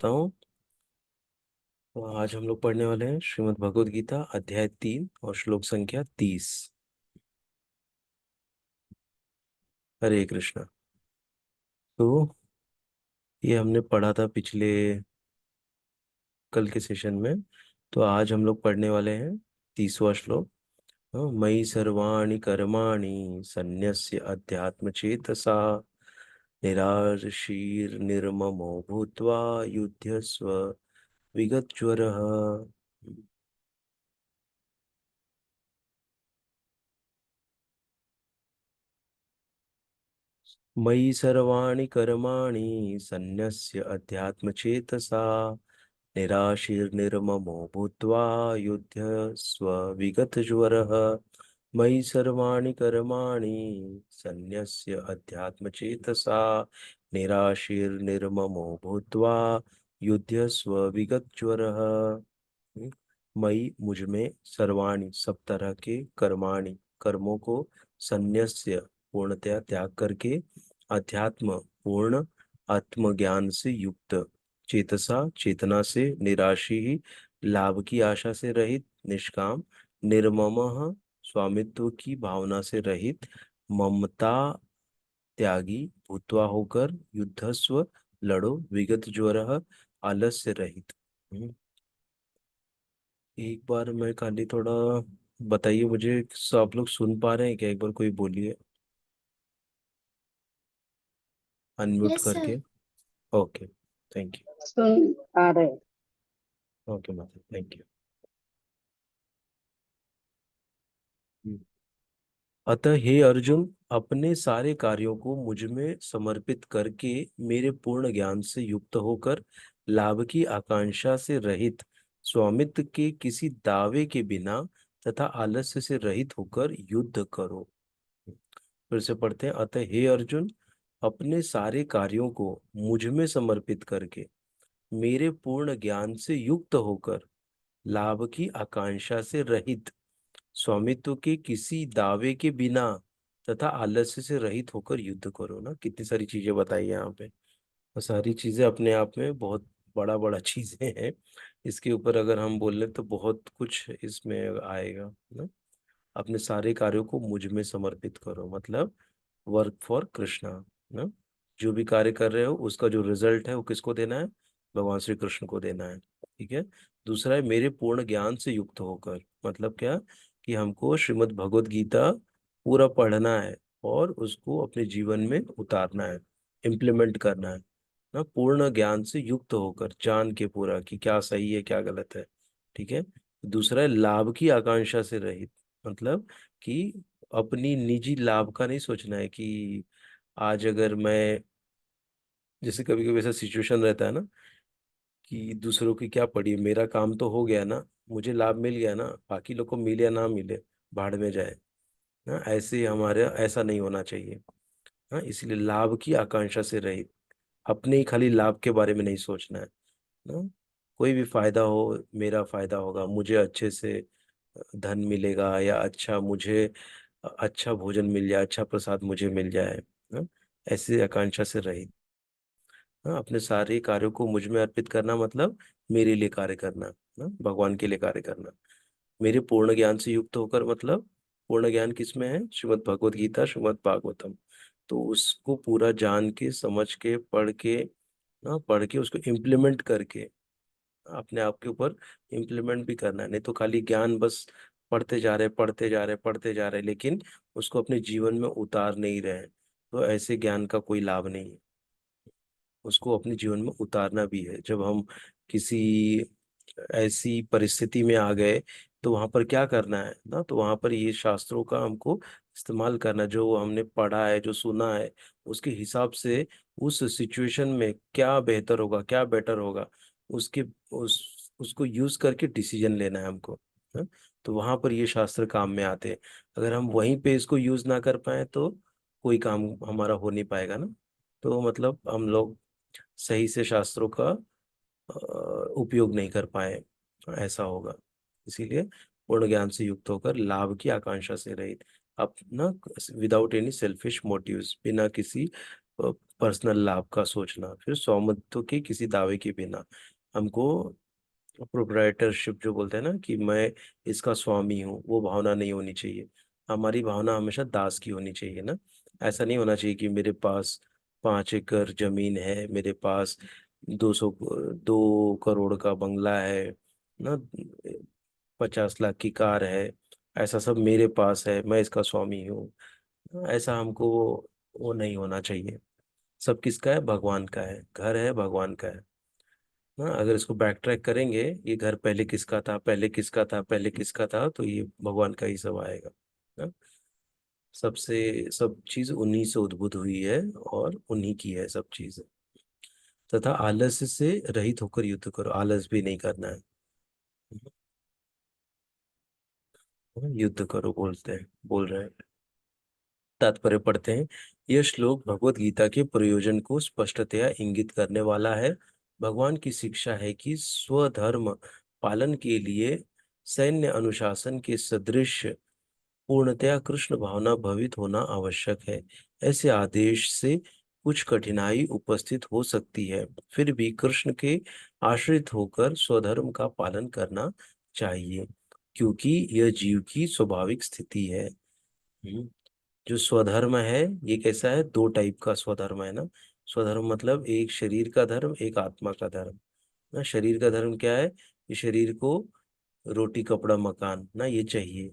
करता हूँ। तो आज हम लोग पढ़ने वाले हैं श्रीमद् भगवद गीता अध्याय 3 और श्लोक संख्या 30। हरे कृष्णा। तो ये हमने पढ़ा था पिछले कल के सेशन में। तो आज हम लोग पढ़ने वाले हैं 30वां श्लोक। मयि सर्वाणि कर्माणि सन्न्यस्य अध्यात्म चेतसा निराशीर्निर्ममो भूत्वा युध्यस्व विगतज्वरः। मयि सर्वाणि कर्माणि सन्न्यस्य अध्यात्मचेतसा निराशीर्निर्ममो भूत्वा युध्यस्व विगतज्वरः। मयि सर्वाणि कर्माणि सन्न्यस्य अध्यात्मचेतसा निराशीर्निर्ममो भूत्वा युध्यस्व विगतज्वरः। मयि मुझ में सर्वाणि सब तरह के कर्माणि कर्मों को सन्न्यस्य पूर्णतया त्याग करके अध्यात्म पूर्ण आत्मज्ञान से युक्त चेतसा चेतना से निराशी ही लाभ की आशा से रहित निष्काम निर्ममः स्वामित्व की भावना से रहित ममता त्यागी भूत्वा होकर युद्धस्व लड़ो विगत ज्वर आलस्य रहित। एक बार मैं खाली थोड़ा बताइए मुझे, सब आप लोग सुन पा रहे हैं क्या? एक बार कोई बोलिए अनम्यूट यस सर। करके। ओके, थैंक सुन आ रहे। यू। ओके माता, थैंक यू। अतः हे अर्जुन, अपने सारे कार्यों को मुझ में समर्पित करके मेरे पूर्ण ज्ञान से युक्त होकर लाभ की आकांक्षा से रहित स्वामित्व के किसी दावे के बिना तथा आलस्य से रहित होकर युद्ध करो। फिर से पढ़ते हैं। अतः हे अर्जुन, अपने सारे कार्यों को मुझ में समर्पित करके मेरे पूर्ण ज्ञान से युक्त होकर लाभ की आकांक्षा से रहित स्वामित्व के किसी दावे के बिना तथा आलस्य से रहित होकर युद्ध करो। ना कितनी सारी चीजें बताई यहाँ पे, और सारी चीजें अपने आप में बहुत बड़ा बड़ा चीजें हैं। इसके ऊपर अगर हम बोल तो बहुत कुछ इसमें आएगा ना। अपने सारे कार्यों को मुझ में समर्पित करो मतलब वर्क फॉर कृष्णा ना। जो भी कार्य कर रहे हो उसका जो रिजल्ट है वो किसको देना है? भगवान श्री कृष्ण को देना है। ठीक है। दूसरा है मेरे पूर्ण ज्ञान से युक्त होकर, मतलब क्या कि हमको श्रीमद् भगवद गीता पूरा पढ़ना है और उसको अपने जीवन में उतारना है, इम्प्लीमेंट करना है ना। पूर्ण ज्ञान से युक्त होकर जान के पूरा कि क्या सही है क्या गलत है। ठीक है। दूसरा है लाभ की आकांक्षा से रहित, मतलब कि अपनी निजी लाभ का नहीं सोचना है कि आज अगर मैं, जैसे कभी कभी ऐसा सिचुएशन रहता है ना कि दूसरों की क्या पड़ी, मेरा काम तो हो गया ना, मुझे लाभ मिल गया ना, बाकी लोग को मिले या ना मिले भाड़ में जाए ना। ऐसे हमारे ऐसा नहीं होना चाहिए। हाँ, इसलिए लाभ की आकांक्षा से रहित, अपने ही खाली लाभ के बारे में नहीं सोचना है ना। कोई भी फायदा हो, मेरा फायदा होगा, मुझे अच्छे से धन मिलेगा या अच्छा मुझे अच्छा भोजन मिल जाए, अच्छा प्रसाद मुझे मिल जाए ना। ऐसी आकांक्षा से रहित। हाँ, अपने सारे कार्यों को मुझ में अर्पित करना मतलब मेरे लिए कार्य करना ना, भगवान के लिए कार्य करना। मेरे पूर्ण ज्ञान से युक्त होकर मतलब पूर्ण ज्ञान किसमें है? श्रीमद् भगवद गीता श्रीमद् भागवतम। तो उसको पूरा जान के समझ के पढ़ के ना, पढ़ के उसको इम्प्लीमेंट करके अपने आप के ऊपर इम्प्लीमेंट भी करना है। नहीं तो खाली ज्ञान बस पढ़ते जा रहे पढ़ते जा रहे पढ़ते जा रहे, लेकिन उसको अपने जीवन में उतार नहीं रहे, तो ऐसे ज्ञान का कोई लाभ नहीं है। उसको अपने जीवन में उतारना भी है। जब हम किसी ऐसी परिस्थिति में आ गए तो वहां पर क्या करना है ना, तो वहां पर ये शास्त्रों का हमको इस्तेमाल करना, जो हमने पढ़ा है जो सुना है उसके हिसाब से उस सिचुएशन में क्या बेहतर होगा क्या बेटर होगा, उसके उसको यूज करके डिसीजन लेना है हमको। हाँ? तो वहां पर ये शास्त्र काम में आते हैं। अगर हम वहीं पे इसको यूज ना कर पाए तो कोई काम हमारा हो नहीं पाएगा ना। तो मतलब हम लोग सही से शास्त्रों का उपयोग नहीं कर पाए, ऐसा होगा। इसीलिए पूर्ण ज्ञान से युक्त होकर लाभ की आकांक्षा से रहित, अपना विदाउट एनी सेल्फिश मोटिव्स, बिना किसी पर्सनल लाभ का सोचना, फिर स्वामित्व के किसी दावे के बिना। हमको प्रोप्राइटरशिप जो बोलते हैं ना, कि मैं इसका स्वामी हूँ, वो भावना नहीं होनी चाहिए। हमारी भावना हमेशा दास की होनी चाहिए ना। ऐसा नहीं होना चाहिए कि मेरे पास 5 एकड़ जमीन है, मेरे पास 2 करोड़ का बंगला है ना, 50 लाख की कार है, ऐसा सब मेरे पास है, मैं इसका स्वामी हूँ। ऐसा हमको वो नहीं होना चाहिए। सब किसका है? भगवान का है। घर है भगवान का है। हाँ, अगर इसको बैक ट्रैक करेंगे, ये घर पहले किसका था, पहले किसका था, पहले किसका था, तो ये भगवान का ही सब आएगा। हाँ? सबसे सब चीज उन्हीं से उद्भूत हुई है और उन्हीं की है सब चीज। तथा आलस्य से रहित होकर युद्ध करो, आलस भी नहीं करना है। युद्ध करो बोलते हैं, बोल रहे हैं। तात्पर्य पढ़ते हैं। यह श्लोक भगवत गीता के प्रयोजन को स्पष्टतया इंगित करने वाला है। भगवान की शिक्षा है कि स्वधर्म पालन के लिए सैन्य अनुशासन के सदृश पूर्णतया कृष्ण भावना भवित होना आवश्यक है। ऐसे आदेश से कुछ कठिनाई उपस्थित हो सकती है, फिर भी कृष्ण के आश्रित होकर स्वधर्म का पालन करना चाहिए, क्योंकि यह जीव की स्वाभाविक स्थिति है। हम्म। जो स्वधर्म है, ये कैसा है? 2 टाइप का स्वधर्म है ना। स्वधर्म मतलब एक शरीर का धर्म, एक आत्मा का धर्म ना। शरीर का धर्म क्या है? ये शरीर को रोटी कपड़ा मकान ना ये चाहिए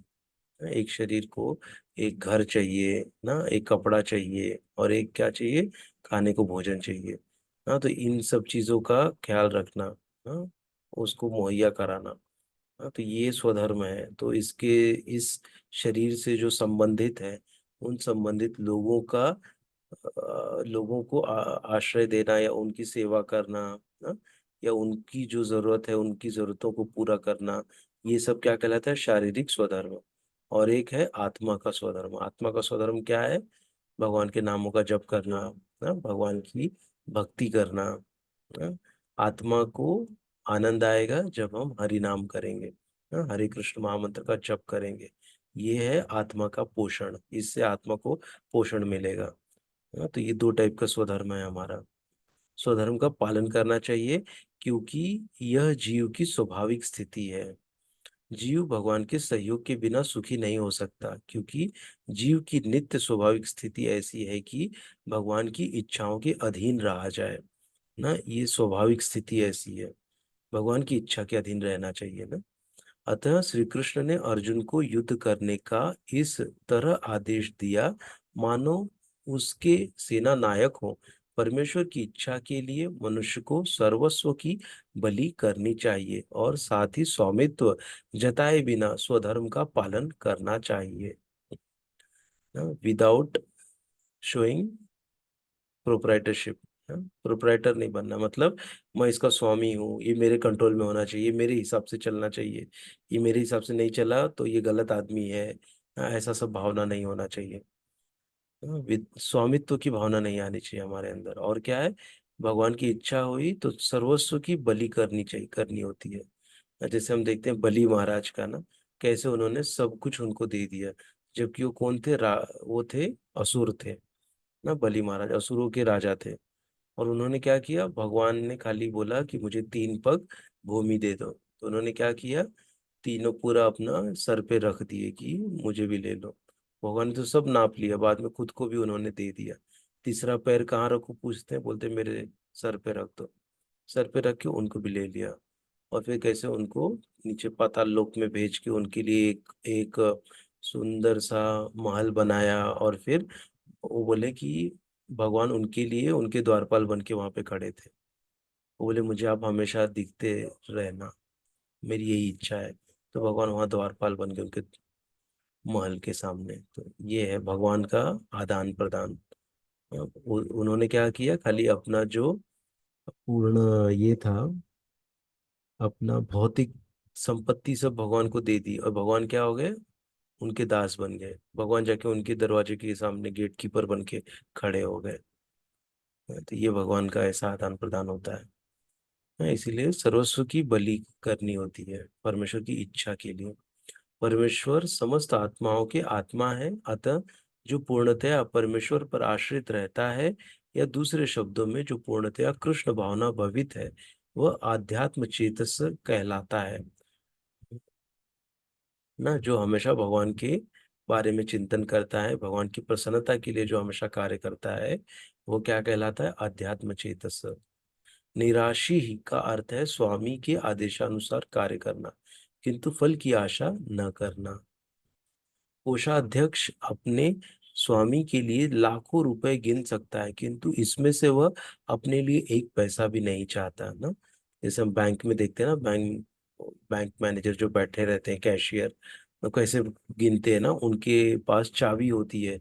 ना। एक शरीर को एक घर चाहिए ना, एक कपड़ा चाहिए, और एक क्या चाहिए? खाने को भोजन चाहिए ना। तो इन सब चीजों का ख्याल रखना ना, उसको मुहैया कराना। हाँ, तो ये स्वधर्म है। तो इसके इस शरीर से जो संबंधित है, उन संबंधित लोगों का लोगों को आश्रय देना या उनकी सेवा करना ना, या उनकी जो जरूरत है उनकी जरूरतों को पूरा करना, ये सब क्या कहलाता है? शारीरिक स्वधर्म। और एक है आत्मा का स्वधर्म। आत्मा का स्वधर्म क्या है? भगवान के नामों का जप करना ना, भगवान की भक्ति करना ना। आत्मा को आनंद आएगा जब हम हरि नाम करेंगे ना, हरे कृष्ण महामंत्र का जप करेंगे। ये है आत्मा का पोषण, इससे आत्मा को पोषण मिलेगा। हाँ, तो ये 2 टाइप का स्वधर्म है हमारा। स्वधर्म का पालन करना चाहिए, क्योंकि यह जीव की स्वाभाविक स्थिति है। जीव भगवान के सहयोग के बिना सुखी नहीं हो सकता, क्योंकि जीव की नित्य स्वाभाविक स्थिति ऐसी है कि भगवान की इच्छाओं के अधीन रहा जाए ना। ये स्वाभाविक स्थिति ऐसी है, भगवान की इच्छा के अधीन रहना चाहिए ना। अतः श्री कृष्ण ने अर्जुन को युद्ध करने का इस तरह आदेश दिया, मानो उसके सेना नायक हो। परमेश्वर की इच्छा के लिए मनुष्य को सर्वस्व की बलि करनी चाहिए, और साथ ही स्वामित्व जताए बिना स्वधर्म का पालन करना चाहिए, विदाउट शोइंग प्रोप्राइटरशिप। प्रोप्राइटर नहीं बनना मतलब मैं इसका स्वामी हूँ, ये मेरे कंट्रोल में होना चाहिए, मेरे हिसाब से चलना चाहिए, ये मेरे हिसाब से नहीं चला तो ये गलत आदमी है। ऐसा सब भावना नहीं होना चाहिए। स्वामित्व की भावना नहीं आनी चाहिए हमारे अंदर। और क्या है? भगवान की इच्छा हुई तो सर्वस्व की बलि करनी चाहिए, करनी होती है। जैसे हम देखते हैं बलि महाराज का ना, कैसे उन्होंने सब कुछ उनको दे दिया, जबकि वो कौन थे? वो थे असुर थे ना। बलि महाराज असुरों के राजा थे। और उन्होंने क्या किया? भगवान ने खाली बोला कि मुझे 3 पग भूमि दे दो, तो उन्होंने क्या किया? तीनों पूरा अपना सर पे रख दिए कि मुझे भी ले लो। भगवान ने तो सब नाप लिया, बाद में खुद को भी उन्होंने दे दिया। तीसरा पैर कहाँ रखो पूछते हैं, बोलते मेरे सर पे रख दो। सर पे रख के उनको भी ले लिया। और फिर कैसे उनको नीचे पाताल लोक में भेज के उनके लिए एक एक सुंदर सा महल बनाया। और फिर वो बोले कि भगवान उनके लिए उनके द्वारपाल बन के वहां पे खड़े थे। वो बोले मुझे आप हमेशा दिखते रहना, मेरी यही इच्छा है। तो भगवान वहां द्वारपाल बन गए उनके महल के सामने। तो ये है भगवान का आदान प्रदान। उन्होंने क्या किया? खाली अपना जो पूर्ण ये था, अपना भौतिक संपत्ति सब भगवान को दे दी, और भगवान क्या हो गए? उनके दास बन गए। भगवान जाके उनके दरवाजे के सामने गेट कीपर बन के खड़े हो गए। तो ये भगवान का ऐसा आदान प्रदान होता है। इसीलिए सर्वस्व की बलि करनी होती है परमेश्वर की इच्छा के लिए। परमेश्वर समस्त आत्माओं के आत्मा है, अतः जो पूर्णतया परमेश्वर पर आश्रित रहता है, या दूसरे शब्दों में जो पूर्णतया कृष्ण भावना भवित है वह आध्यात्म चेतस कहलाता है। ना जो हमेशा भगवान के बारे में चिंतन करता है, भगवान की प्रसन्नता के लिए जो हमेशा कार्य करता है, वो क्या कहलाता है? अध्यात्म चेतस। निराशी ही का अर्थ है स्वामी के आदेशानुसार कार्य करना, किंतु फल की आशा न करना। कोषाध्यक्ष अपने स्वामी के लिए लाखों रुपए गिन सकता है, किंतु इसमें से वह अपने लिए एक पैसा भी नहीं चाहता ना। जैसे हम बैंक में देखते हैं ना, बैंक बैंक मैनेजर जो बैठे रहते हैं, कैशियर, तो कैसे गिनते हैं ना, उनके पास चाबी होती है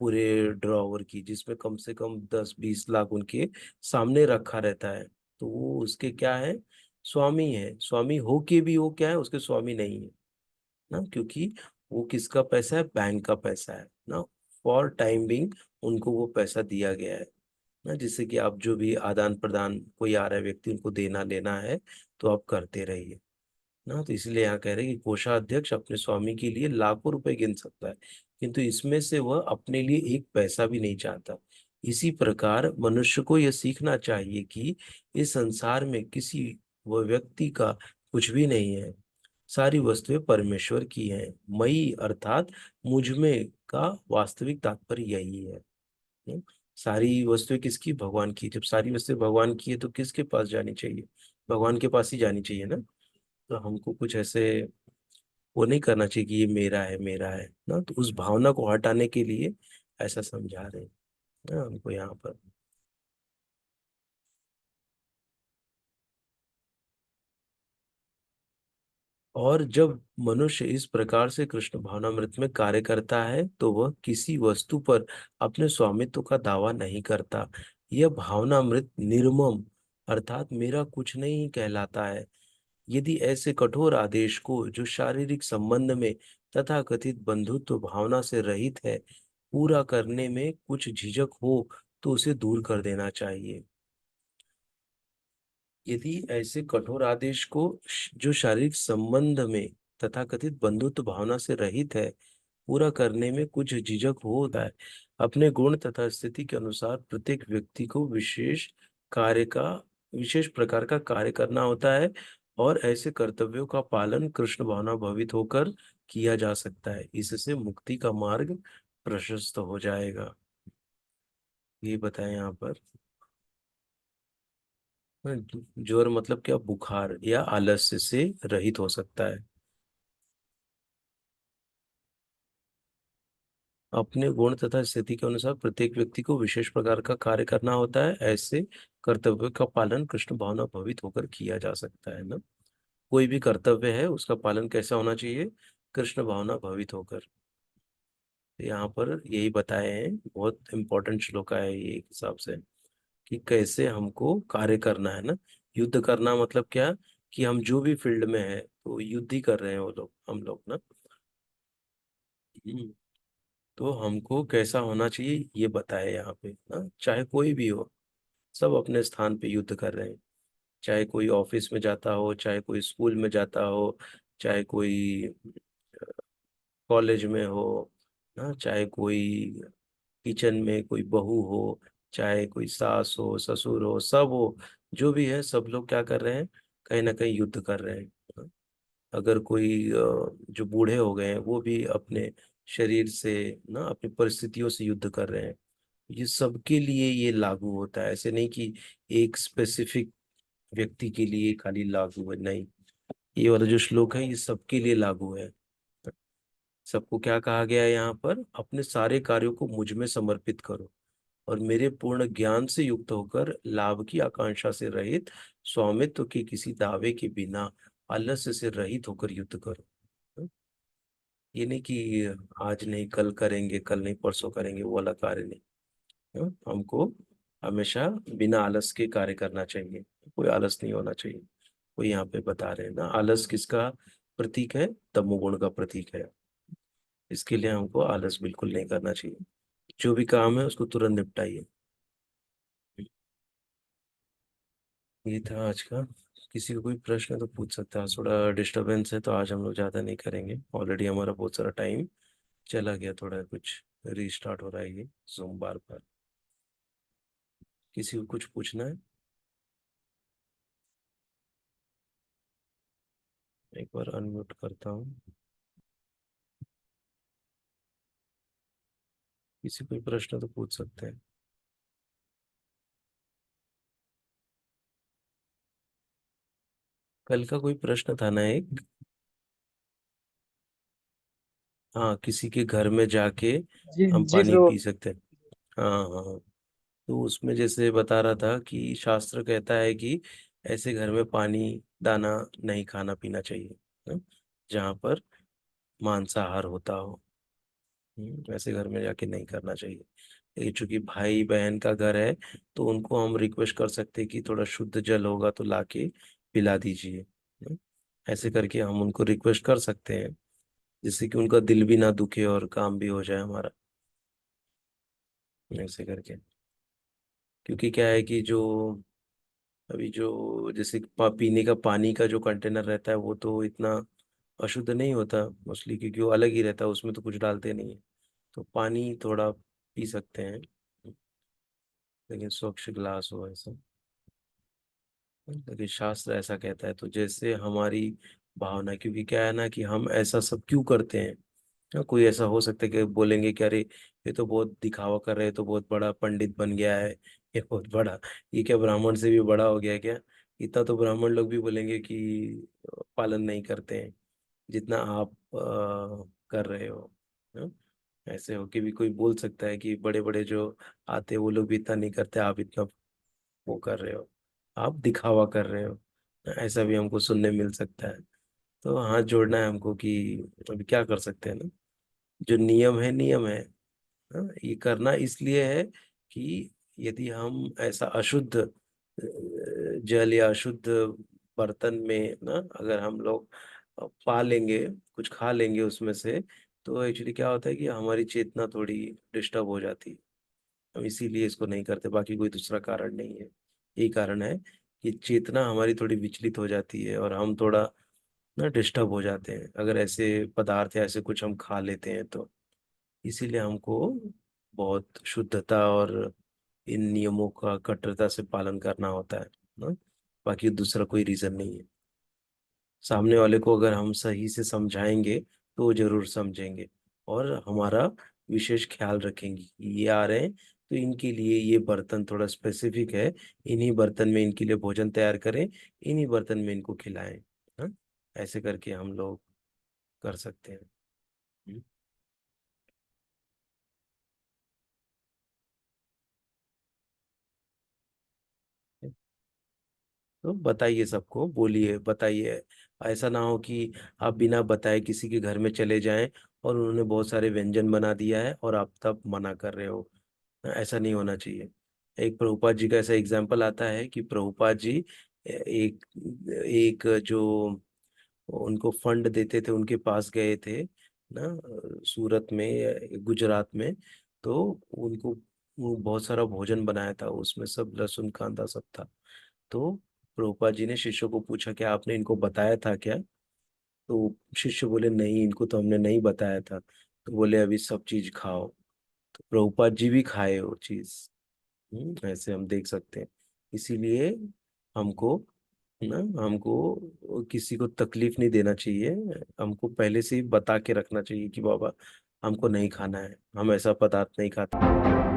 पूरे ड्रॉवर की, जिसमें कम से कम 10-20 लाख उनके सामने रखा रहता है। तो वो उसके क्या है? स्वामी है। स्वामी हो के भी वो क्या है? उसके स्वामी नहीं है ना, क्योंकि वो किसका पैसा है? बैंक का पैसा है ना। फॉर टाइम बिंग उनको वो पैसा दिया गया है ना, जिससे कि आप जो भी आदान प्रदान, कोई आ रहा है व्यक्ति, उनको देना लेना है तो आप करते रहिए ना। तो इसलिए यहाँ कह रहे हैं कि कोषाध्यक्ष अपने स्वामी के लिए लाखों रुपए गिन सकता है, किंतु इसमें से वह अपने लिए एक पैसा भी नहीं चाहता। इसी प्रकार मनुष्य को यह सीखना चाहिए कि इस संसार में किसी वह व्यक्ति का कुछ भी नहीं है। सारी वस्तुएं परमेश्वर की हैं। मई अर्थात मुझ में का वास्तविक तात्पर्य यही है। हम्म? सारी वस्तुएं किसकी? भगवान की। जब सारी वस्तुएं भगवान की है तो किसके पास जानी चाहिए? भगवान के पास ही जानी चाहिए ना। तो हमको कुछ ऐसे वो नहीं करना चाहिए कि ये मेरा है, मेरा है ना। तो उस भावना को हटाने के लिए ऐसा समझा रहे हैं ना हमको यहाँ पर। और जब मनुष्य इस प्रकार से कृष्ण भावनामृत में कार्य करता है तो वह किसी वस्तु पर अपने स्वामित्व का दावा नहीं करता। यह भावनामृत निर्मम अर्थात मेरा कुछ नहीं कहलाता है। यदि ऐसे कठोर आदेश को, जो शारीरिक संबंध में तथा कथित बंधुत्व भावना से रहित है, पूरा करने में कुछ झिझक हो तो उसे दूर कर देना चाहिए। यदि ऐसे कठोर आदेश को जो शारीरिक संबंध में तथा कथित बंधुत्व भावना से रहित है, पूरा करने में कुछ झिझक होता है, अपने गुण तथा स्थिति के अनुसार प्रत्येक व्यक्ति को विशेष प्रकार का कार्य करना होता है, और ऐसे कर्तव्यों का पालन कृष्ण भावना भवित होकर किया जा सकता है। इससे मुक्ति का मार्ग प्रशस्त हो जाएगा। ये बताएं यहाँ पर। ज्वर मतलब क्या? बुखार या आलस्य से रहित हो सकता है। अपने गुण तथा स्थिति के अनुसार प्रत्येक व्यक्ति को विशेष प्रकार का कार्य करना होता है, ऐसे कर्तव्य का पालन कृष्ण भावना भवित होकर किया जा सकता है ना। कोई भी कर्तव्य है उसका पालन कैसा होना चाहिए? कृष्ण भावना भवित होकर। यहाँ पर यही बताए हैं, बहुत इंपॉर्टेंट श्लोक है ये एक हिसाब से, कि कैसे हमको कार्य करना है ना। युद्ध करना मतलब क्या? कि हम जो भी फील्ड में है तो युद्ध ही कर रहे हैं वो लोग, हम लोग ना। हम्म। तो हमको कैसा होना चाहिए ये बताए यहाँ पे ना। चाहे कोई भी हो, सब अपने स्थान पे युद्ध कर रहे हैं। चाहे कोई ऑफिस में जाता हो, चाहे कोई स्कूल में जाता हो, चाहे कोई कॉलेज में हो ना, चाहे कोई किचन में कोई बहू हो, चाहे कोई सास हो, ससुर हो, सब हो, जो भी है सब लोग क्या कर रहे हैं? कहीं ना कहीं युद्ध कर रहे हैं। अगर कोई जो बूढ़े हो गए हैं वो भी अपने शरीर से ना, अपनी परिस्थितियों से युद्ध कर रहे हैं। ये सबके लिए ये लागू होता है, ऐसे नहीं कि एक स्पेसिफिक व्यक्ति के लिए खाली लागू है, नहीं। ये वाला जो श्लोक है ये सबके लिए लागू है। सबको क्या कहा गया है यहाँ पर? अपने सारे कार्यों को मुझ में समर्पित करो, और मेरे पूर्ण ज्ञान से युक्त होकर लाभ की आकांक्षा से रहित, स्वामित्व के किसी दावे के बिना आलस्य से रहित होकर युद्ध करो। ये नहीं कि आज नहीं कल करेंगे, कल नहीं परसों करेंगे, वो वाला कार्य नहीं। हमको हमेशा बिना आलस के कार्य करना चाहिए। कोई आलस नहीं होना चाहिए। कोई यहाँ पे बता रहे हैं ना, आलस किसका प्रतीक है? तमोगुण का प्रतीक है। इसके लिए हमको आलस बिल्कुल नहीं करना चाहिए। जो भी काम है उसको तुरंत निपटाइए। ये था आज का। किसी को कोई प्रश्न तो पूछ सकता है। थोड़ा डिस्टरबेंस है तो आज हम लोग ज़्यादा नहीं करेंगे, ऑलरेडी हमारा बहुत सारा टाइम चला गया। थोड़ा कुछ रीस्टार्ट हो रहा है ये जूम बार बार। किसी को कुछ पूछना है? एक बार अनम्यूट करता हूँ। किसी कोई प्रश्न तो पूछ सकते हैं। कल का कोई प्रश्न था ना एक। हाँ, किसी के घर में जाके जी हम जी पानी ब्रो। पी सकते हैं। हाँ हाँ। तो उसमें जैसे बता रहा था कि शास्त्र कहता है कि ऐसे घर में पानी दाना नहीं खाना पीना चाहिए, हाँ, जहाँ पर मांसाहार होता हो। वैसे घर में जाके नहीं करना चाहिए। ये चूंकि भाई बहन का घर है, तो उनको हम रिक्वेस्ट कर सकते हैं कि थोड़ा शुद्ध जल होगा तो लाके पिला दीजिए। ऐसे करके हम उनको रिक्वेस्ट कर सकते हैं, जिससे कि उनका दिल भी ना दुखे और काम भी हो जाए हमारा। ऐसे करके, क्योंकि क्या है कि जो अभी जो जैसे पीने का पानी का जो कंटेनर रहता है वो तो इतना अशुद्ध नहीं होता मोस्टली, क्योंकि वो अलग ही रहता है, उसमें तो कुछ डालते नहीं है। तो पानी थोड़ा पी सकते हैं, लेकिन स्वच्छ गिलास हो ऐसा। लेकिन शास्त्र ऐसा कहता है, तो जैसे हमारी भावना, क्योंकि क्या है ना कि हम ऐसा सब क्यों करते हैं। कोई ऐसा हो सकता है कि बोलेंगे कि अरे ये तो बहुत दिखावा कर रहे हैं, तो बहुत बड़ा पंडित बन गया है, ये बहुत बड़ा, ये क्या ब्राह्मण से भी बड़ा हो गया है क्या। इतना तो ब्राह्मण लोग भी बोलेंगे कि पालन नहीं करते हैं जितना आप कर रहे हो। हाँ? ऐसे होके भी कोई बोल सकता है कि बड़े बड़े जो आते हैं वो लोग भी इतना नहीं करते, आप इतना वो कर रहे हो, आप दिखावा कर रहे हो। ऐसा भी हमको सुनने मिल सकता है। तो हाथ जोड़ना है हमको कि अभी क्या कर सकते हैं ना। जो नियम है नियम है। हाँ, ये करना इसलिए है कि यदि हम ऐसा अशुद्ध जल या अशुद्ध बर्तन में ना अगर हम लोग पा लेंगे, कुछ खा लेंगे उसमें से, तो एक्चुअली क्या होता है कि हमारी चेतना थोड़ी डिस्टर्ब हो जाती है। हम इसीलिए इसको नहीं करते, बाकी कोई दूसरा कारण नहीं है। यही कारण है कि चेतना हमारी थोड़ी विचलित हो जाती है और हम थोड़ा ना डिस्टर्ब हो जाते हैं अगर ऐसे पदार्थ या ऐसे कुछ हम खा लेते हैं तो। इसीलिए हमको बहुत शुद्धता और इन नियमों का कट्टरता से पालन करना होता है ना। बाकी दूसरा कोई रीजन नहीं है। सामने वाले को अगर हम सही से समझाएंगे तो वो जरूर समझेंगे और हमारा विशेष ख्याल रखेंगे कि ये आ रहे हैं तो इनके लिए ये बर्तन थोड़ा स्पेसिफिक है, इन्हीं बर्तन में इनके लिए भोजन तैयार करें, इन्हीं बर्तन में इनको खिलाएं। हाँ, ऐसे करके हम लोग कर सकते हैं। हम्म। तो बताइए, सबको बोलिए, बताइए। ऐसा ना हो कि आप बिना बताए किसी के घर में चले जाएं और उन्होंने बहुत सारे व्यंजन बना दिया है और आप तब मना कर रहे हो। ऐसा नहीं होना चाहिए। एक प्रभुपाद जी का ऐसा एग्जाम्पल आता है कि प्रभुपाद जी एक एक जो उनको फंड देते थे उनके पास गए थे ना, सूरत में या गुजरात में। तो उनको वो बहुत सारा भोजन बनाया था, उसमें सब लहसुन कांदा सब था। तो प्रभुपाद जी ने शिष्यों को पूछा कि आपने इनको बताया था क्या। तो शिष्य बोले नहीं, इनको तो हमने नहीं बताया था। तो बोले अभी सब चीज खाओ। तो प्रभुपाद जी भी खाए वो चीज। ऐसे हम देख सकते हैं। इसीलिए हमको ना हमको किसी को तकलीफ नहीं देना चाहिए। हमको पहले से ही बता के रखना चाहिए कि बाबा हमको नहीं खाना है, हम ऐसा पदार्थ नहीं खाते।